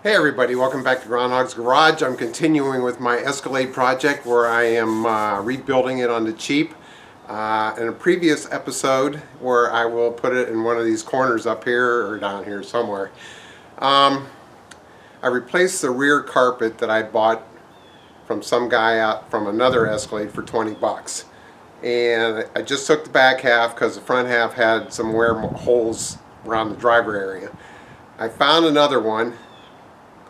Hey everybody, welcome back to Groundhog's Garage. I'm continuing with my Escalade project where I am rebuilding it on the cheap. In a previous episode where I will put it in one of these corners up here or down here somewhere. I replaced the rear carpet that I bought from some guy out from another Escalade for 20 bucks. And I just took the back half because the front half had some wear holes around the driver area. I found another one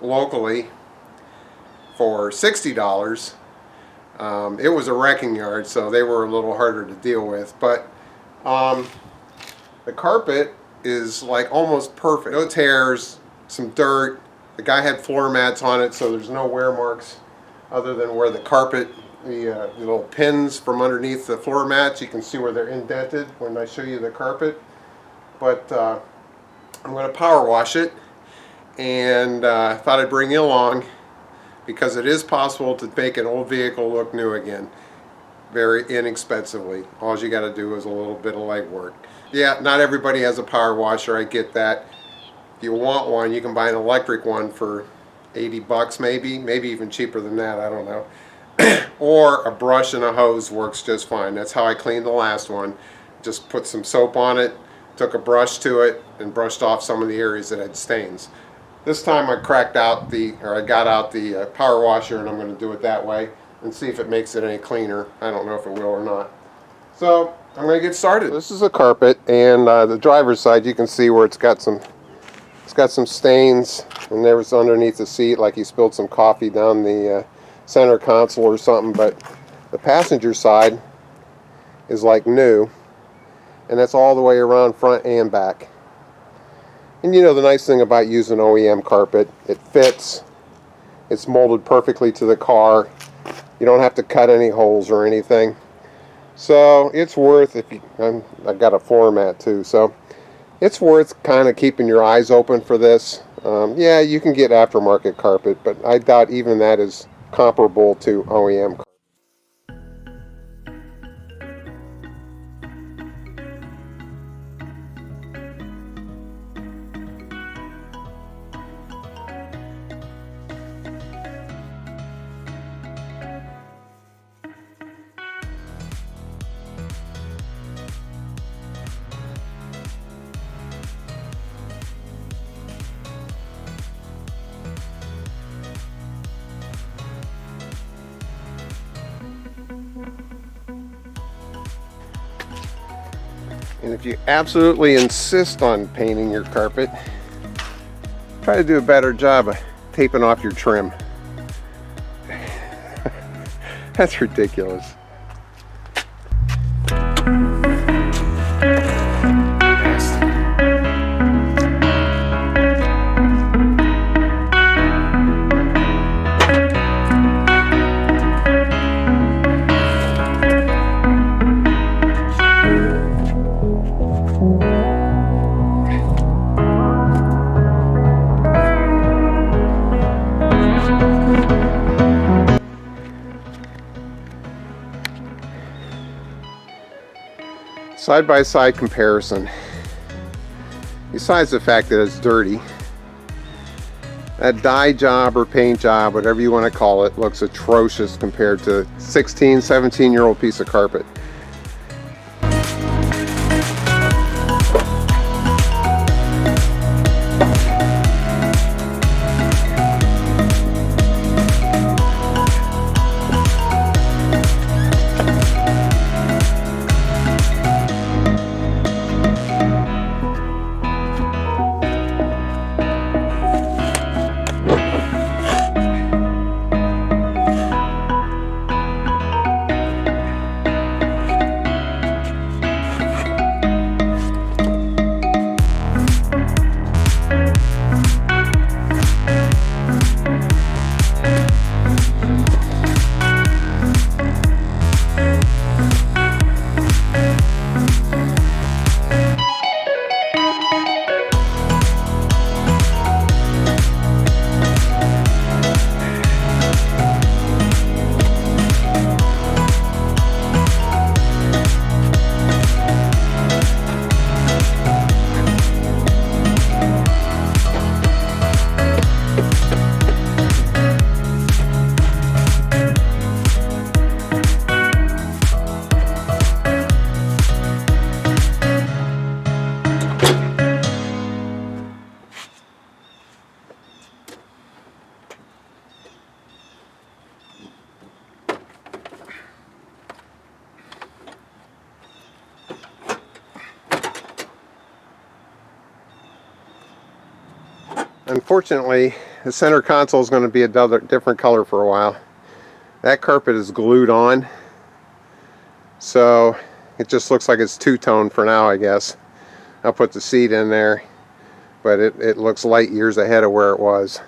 locally for $60. It was a wrecking yard, so they were a little harder to deal with, but the carpet is like almost perfect. No tears, some dirt. The guy had floor mats on it, so there's no wear marks other than where the carpet, the little pins from underneath the floor mats, you can see where they're indented when I show you the carpet. But I'm going to power wash it, and I thought I'd bring you along because it is possible to make an old vehicle look new again very inexpensively. All you got to do is a little bit of legwork. Yeah, not everybody has a power washer, I get that. If you want one, you can buy an electric one for 80 bucks maybe even cheaper than that, I don't know. Or a brush and a hose works just fine. That's how I cleaned the last one. Just put some soap on it, took a brush to it, and brushed off some of the areas that had stains. This time I got out the power washer, and I'm going to do it that way and see if it makes it any cleaner. I don't know if it will or not. So I'm going to get started. This is a carpet, and the driver's side you can see where it's got some stains, and there was underneath the seat like he spilled some coffee down the center console or something. But the passenger side is like new, and that's all the way around front and back. And you know the nice thing about using OEM carpet, it fits, it's molded perfectly to the car, you don't have to cut any holes or anything. So it's worth, I've got a floor mat too, so it's worth kind of keeping your eyes open for this. Yeah, you can get aftermarket carpet, but I doubt even that is comparable to OEM carpet. And if you absolutely insist on painting your carpet, try to do a better job of taping off your trim. That's ridiculous. Side-by-side comparison. Besides the fact that it's dirty, that dye job or paint job, whatever you want to call it, looks atrocious compared to a 16, 17-year-old piece of carpet. unfortunately, the center console is going to be a different color for a while. That carpet is glued on, so it just looks like it's two-tone for now, I guess. I'll put the seat in there, but it looks light years ahead of where it was.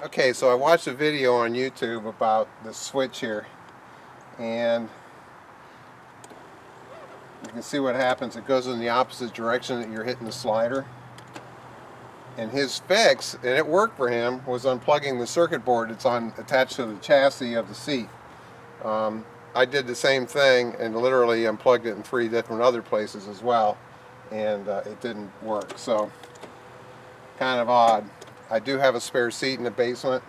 Okay, so I watched a video on YouTube about the switch here, and you can see what happens. It goes in the opposite direction that you're hitting the slider. And his fix, and it worked for him, was unplugging the circuit board that's attached to the chassis of the seat. I did the same thing and literally unplugged it in 3 different other places as well, and it didn't work. So, kind of odd. I do have a spare seat in the basement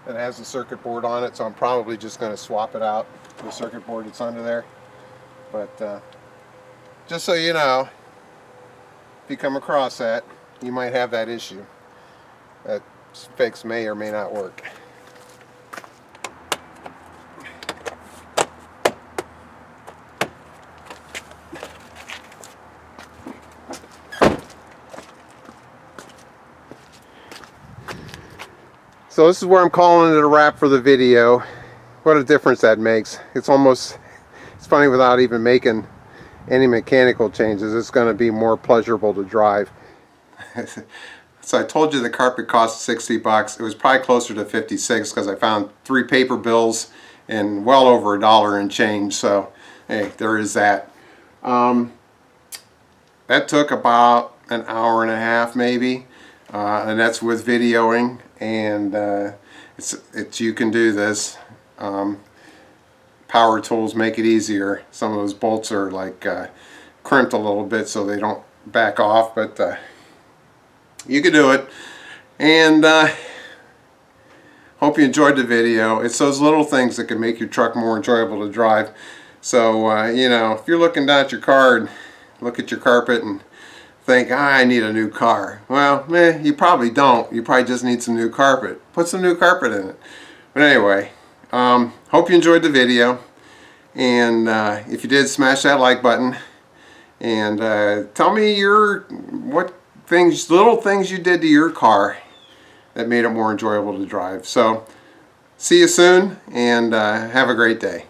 that has the circuit board on it, so I'm probably just going to swap it out, the circuit board that's under there. But just so you know, if you come across that, you might have that issue. That fix may or may not work. So this is where I'm calling it a wrap for the video. What a difference that makes. It's funny, without even making any mechanical changes, it's going to be more pleasurable to drive. So I told you the carpet cost $60. It was probably closer to 56 because I found 3 paper bills and well over $1 and change. So hey, there is that. That took about an hour and a half maybe, and that's with videoing. And you can do this. Power tools make it easier. Some of those bolts are like crimped a little bit so they don't back off, but you can do it. And hope you enjoyed the video. It's those little things that can make your truck more enjoyable to drive. So you know, if you're looking down at your car and look at your carpet and think, I need a new car. Well, you probably don't. You probably just need some new carpet. Put some new carpet in it. But anyway, hope you enjoyed the video. And if you did, smash that like button. And tell me what little things you did to your car that made it more enjoyable to drive. So, see you soon, and have a great day.